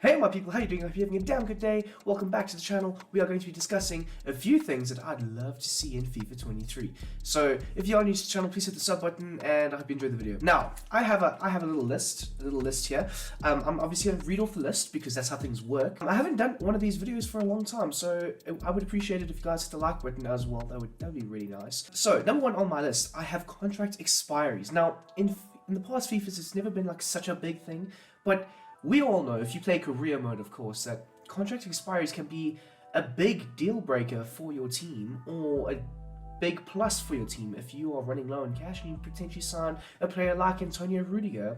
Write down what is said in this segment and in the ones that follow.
Hey my people, how you doing? I hope you're having a damn good day. Welcome back to the channel. We are going to be discussing a few things that I'd love to see in FIFA 23. So if you are new to the channel, please hit the sub button and I hope you enjoy the video. Now, I have a little list here. I'm obviously going to read off the list because that's how things work. I haven't done one of these videos for a long time, so I would appreciate it if you guys hit the like button as well. That would be really nice. So number one on my list, I have contract expiries. Now, in the past FIFAs, it's never been like such a big thing, but we all know, if you play career mode, of course, that contract expiries can be a big deal breaker for your team, or a big plus for your team if you are running low on cash and you potentially sign a player like Antonio Rudiger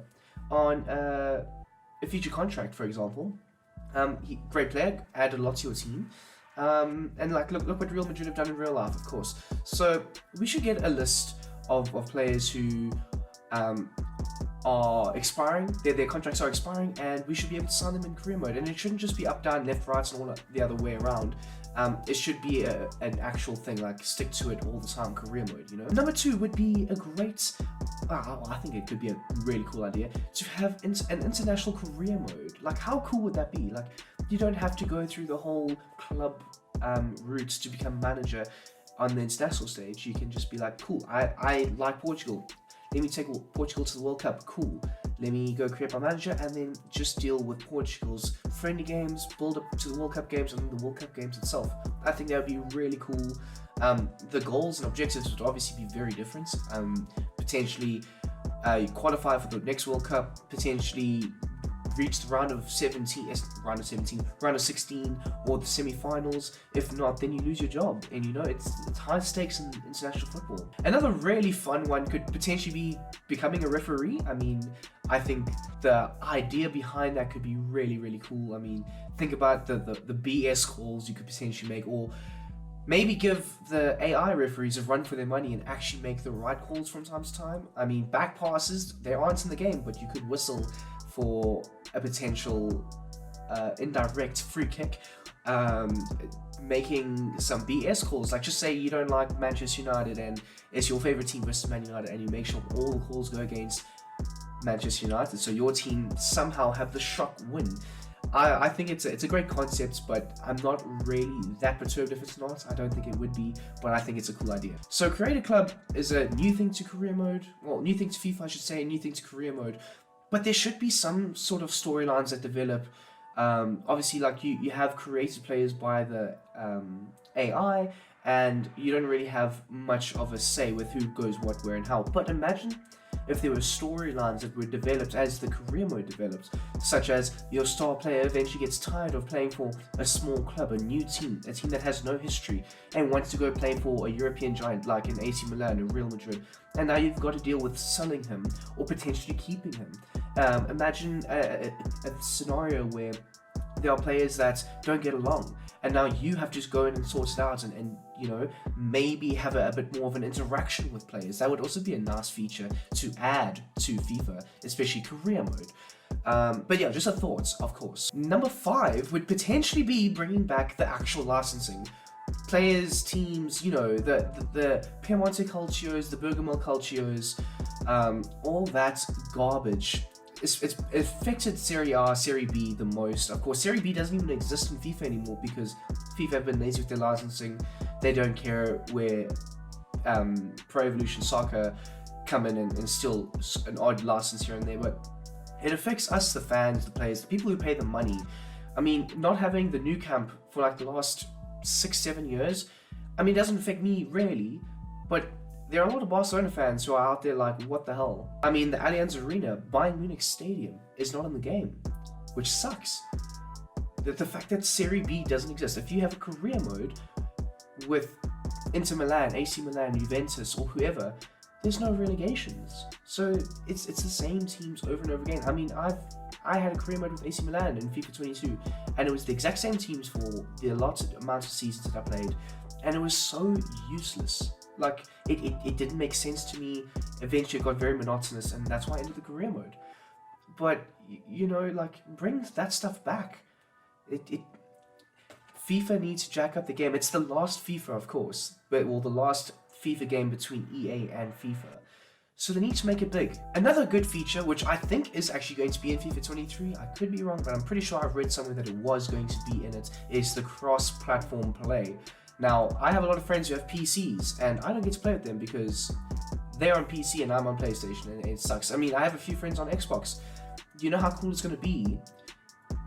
on a future contract, for example. Great player, added a lot to your team. And like, look what Real Madrid have done in real life, of course. So we should get a list of players who are expiring, their contracts are expiring, and we should be able to sign them in career mode. And it shouldn't just be up, down, left, right, and all the other way around. It should be an actual thing, like stick to it all the time, career mode, you know. Number two would be a great, I think it could be a really cool idea, to have an international career mode. Like, how cool would that be? Like, you don't have to go through the whole club route to become manager on the international stage. You can just be like, cool, I like Portugal. Let me take Portugal to the World Cup, cool. Let me go create my manager and then just deal with Portugal's friendly games, build up to the World Cup games and then the World Cup games itself. I think that would be really cool. The goals and objectives would obviously be very different. Potentially qualify for the next World Cup, potentially reach the round of 16 or the semi-finals. If not, then you lose your job, and you know it's high stakes in international football. Another really fun one could potentially be becoming a referee. I mean, I think the idea behind that could be really cool. I mean, think about the BS calls you could potentially make, or maybe give the AI referees a run for their money and actually make the right calls from time to time. I mean, back passes, they aren't in the game, but you could whistle for a potential indirect free kick, making some BS calls. Like, just say you don't like Manchester United and it's your favorite team versus Man United, and you make sure all the calls go against Manchester United, so your team somehow have the shock win. I think it's a great concept, but I'm not really that perturbed if it's not. I don't think it would be, but I think it's a cool idea. So Create a Club is a new thing to career mode, well, new thing to FIFA, I should say, a new thing to career mode. But there should be some sort of storylines that develop. Obviously, like you have created players by the AI, and you don't really have much of a say with who goes what, where, and how. But imagine if there were storylines that were developed as the career mode develops, such as your star player eventually gets tired of playing for a small club, a new team, a team that has no history, and wants to go play for a European giant like an AC Milan or Real Madrid. And now you've got to deal with selling him or potentially keeping him. Imagine a scenario where there are players that don't get along, and now you have to just go in and sort it out, and you know, maybe have a bit more of an interaction with players. That would also be a nice feature to add to FIFA, especially career mode. But yeah, just a thought, of course. Number 5 would potentially be bringing back the actual licensing. Players, teams, you know, the Piemonte Calcios, the Bergamo Calcios, all that garbage. It's affected Serie A, Serie B the most. Of course, Serie B doesn't even exist in FIFA anymore because FIFA have been lazy with their licensing. They don't care where Pro Evolution Soccer come in and steal an odd license here and there. But it affects us, the fans, the players, the people who pay the money. I mean, not having the new camp for like the last 6-7 years, I mean, it doesn't affect me really, but there are a lot of Barcelona fans who are out there like, what the hell? I mean, the Allianz Arena, Bayern Munich Stadium, is not in the game, which sucks. The fact that Serie B doesn't exist. If you have a career mode with Inter Milan, AC Milan, Juventus, or whoever, there's no relegations. So it's the same teams over and over again. I mean, I had a career mode with AC Milan in FIFA 22, and it was the exact same teams for the allotted amount of seasons that I played, and it was so useless. Like, it didn't make sense to me. Eventually it got very monotonous, and that's why I entered the career mode. But, you know, like, bring that stuff back. FIFA needs to jack up the game. It's the last FIFA, of course, but, well, the last FIFA game between EA and FIFA. So they need to make it big. Another good feature, which I think is actually going to be in FIFA 23, I could be wrong, but I'm pretty sure I've read somewhere that it was going to be in it, is the cross-platform play. Now, I have a lot of friends who have PCs, and I don't get to play with them because they're on PC and I'm on PlayStation, and it sucks. I mean, I have a few friends on Xbox. You know how cool it's going to be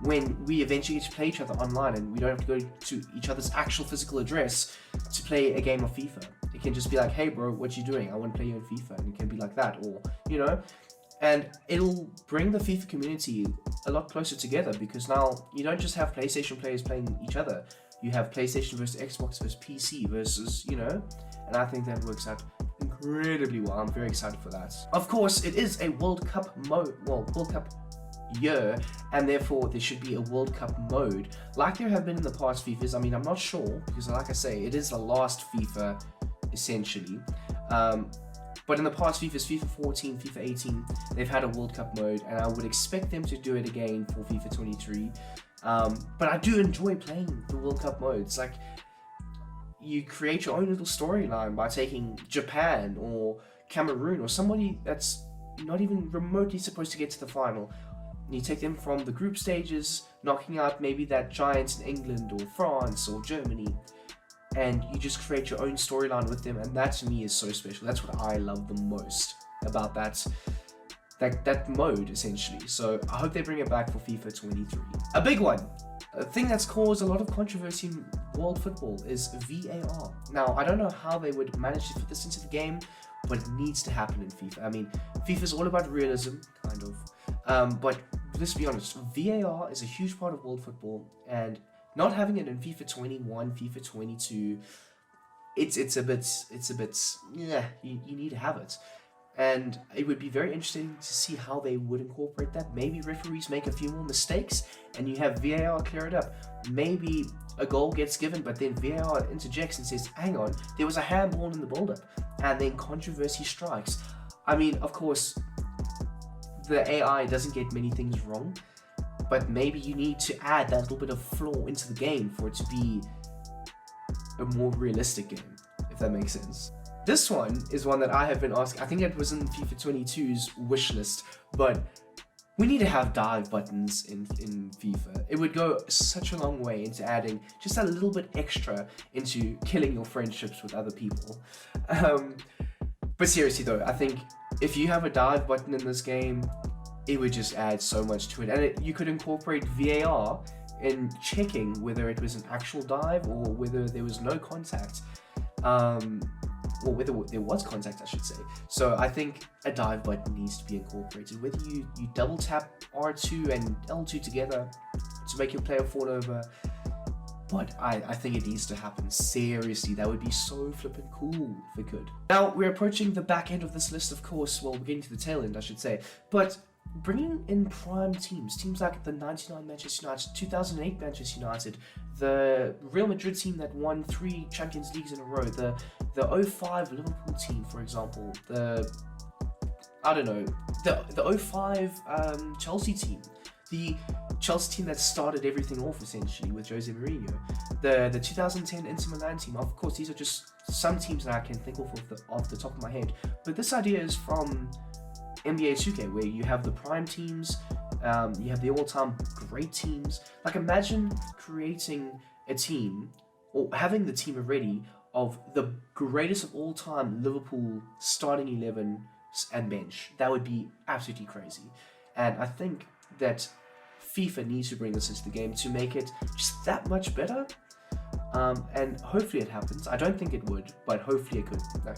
when we eventually get to play each other online and we don't have to go to each other's actual physical address to play a game of FIFA. It can just be like, hey bro, what you doing? I want to play you in FIFA. And it can be like that, or, you know, and it'll bring the FIFA community a lot closer together, because now you don't just have PlayStation players playing each other. You have PlayStation versus Xbox versus PC versus, you know, and I think that works out incredibly well. I'm very excited for that. Of course, it is a World Cup World Cup year, and therefore there should be a World Cup mode like there have been in the past FIFAs. I mean, I'm not sure, because like I say, it is the last FIFA essentially, but in the past FIFAs, FIFA 14, FIFA 18, they've had a World Cup mode, and I would expect them to do it again for FIFA 23. But I do enjoy playing the World Cup mode. It's like you create your own little storyline by taking Japan or Cameroon or somebody that's not even remotely supposed to get to the final. And you take them from the group stages, knocking out maybe that giant in England or France or Germany, and you just create your own storyline with them, and that to me is so special. That's what I love the most about that mode, essentially. So I hope they bring it back for FIFA 23. A big one, a thing that's caused a lot of controversy in world football, is VAR. Now, I don't know how they would manage to fit this into the game, but it needs to happen in FIFA. I mean, FIFA is all about realism, kind of, but let's be honest, VAR is a huge part of world football, and not having it in FIFA 21, FIFA 22, it's a bit, yeah, you need to have it. And it would be very interesting to see how they would incorporate that. Maybe referees make a few more mistakes and you have VAR clear it up. Maybe a goal gets given, but then VAR interjects and says, hang on, there was a handball in the build-up, and then controversy strikes. I mean, of course, the AI doesn't get many things wrong, but maybe you need to add that little bit of flaw into the game for it to be a more realistic game, if that makes sense. This one is one that I have been asking. I think it was in FIFA 22's wish list, but we need to have dive buttons in FIFA. It would go such a long way into adding just a little bit extra into killing your friendships with other people. But seriously though, I think if you have a dive button in this game, it would just add so much to it. And you could incorporate VAR in checking whether it was an actual dive or whether there was no contact. Or whether there was contact, I should say. So I think a dive button needs to be incorporated. Whether you double tap R2 and L2 together to make your player fall over, but I think it needs to happen. Seriously, that would be so flippin' cool if it could. Now, we're approaching the back end of this list, of course. Well, we're getting to the tail end, I should say. But bringing in prime teams like the 99 Manchester United, 2008 Manchester United, the Real Madrid team that won 3 Champions Leagues in a row, the 05 Liverpool team, for example, the 05 Chelsea team, the Chelsea team that started everything off essentially with Jose Mourinho, the 2010 Inter Milan team. Of course, these are just some teams that I can think of off the top of my head, but this idea is from NBA 2K, where you have the prime teams, you have the all-time great teams. Like, imagine creating a team, or having the team already, of the greatest of all time Liverpool starting 11 and bench. That would be absolutely crazy. And I think that FIFA needs to bring this into the game to make it just that much better. And hopefully it happens. I don't think it would, but hopefully it could. Like,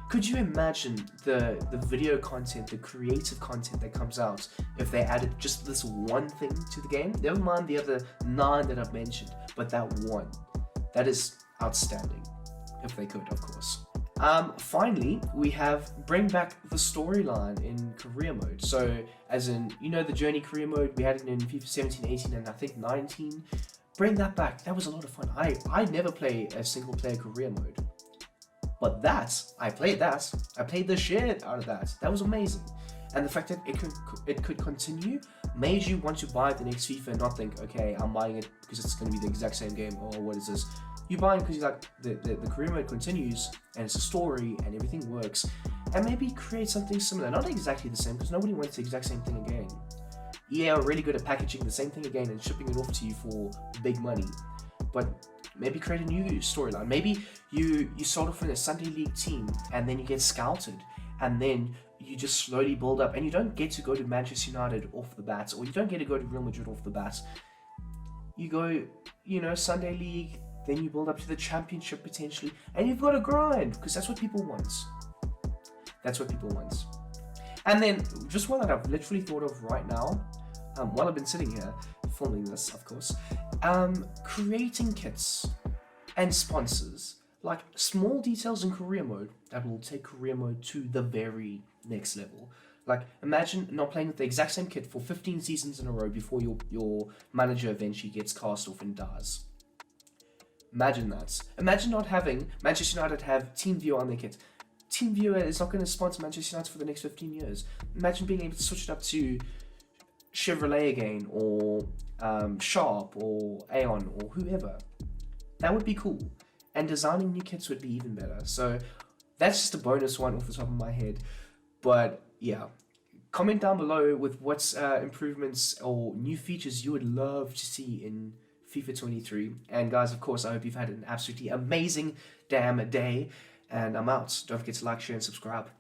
could you imagine the video content, the creative content that comes out if they added just this one thing to the game? Never mind the other 9 that I've mentioned, but that one. That is outstanding, if they could, of course. Finally, we have bring back the storyline in career mode. So, as in, you know, the journey career mode, we had it in FIFA 17, 18, and I think 19. Bring that back. That was a lot of fun. I never play a single player career mode, but I played that. I played the shit out of that. That was amazing. And the fact that it could continue made you want to buy the next FIFA and not think, okay, I'm buying it because it's going to be the exact same game, or what is this? You buy it because you're like, the career mode continues, and it's a story, and everything works. and maybe create something similar. Not exactly the same, because nobody wants the exact same thing again. EA are really good at packaging the same thing again and shipping it off to you for big money. But maybe create a new storyline. Maybe you start off in a Sunday League team and then you get scouted, and then you just slowly build up, and you don't get to go to Manchester United off the bat, or you don't get to go to Real Madrid off the bat. You go, Sunday League, then you build up to the Championship potentially, and you've got to grind, because that's what people want. That's what people want. And then, just one that I've literally thought of right now, while I've been sitting here filming this, of course, creating kits and sponsors, like small details in career mode that will take career mode to the very next level. Like, imagine not playing with the exact same kit for 15 seasons in a row before your manager eventually gets cast off and dies. Imagine that. Imagine not having Manchester United have TeamViewer on their kit. TeamViewer is not going to sponsor Manchester United for the next 15 years. Imagine being able to switch it up to Chevrolet again, or Sharp, or Aeon, or whoever. That would be cool. And designing new kits would be even better. So that's just a bonus one off the top of my head. But yeah, comment down below with what's improvements or new features you would love to see in FIFA 23. And guys, of course, I hope you've had an absolutely amazing damn day. And I'm out. Don't forget to like, share, and subscribe.